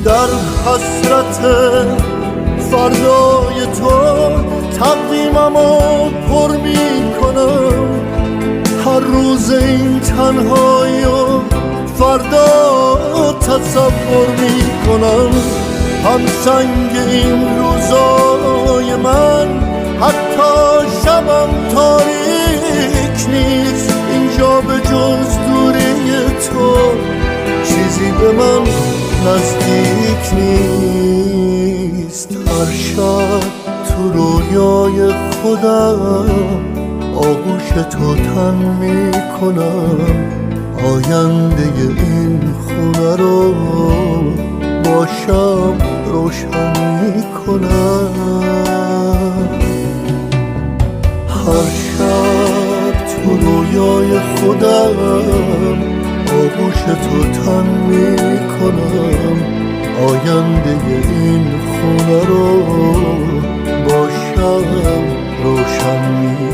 در حسرت فردای تو تقویممو پر میکنم. هر روز این تنهایی و فردا تصور میکنم. هم سنگ این روزای من حتی شبم تاریک نیست. اینجا به جز دوری تو چیزی به من نزدیک نیست. هر شب تو رویای خودم آغوش تو تن میکنم. آینده این خونه رو با شب روشن میکنم. هر شب تو رویای خودم آغوش تو تن میکنم. آینده این خونه رو با شب روشن میکنم.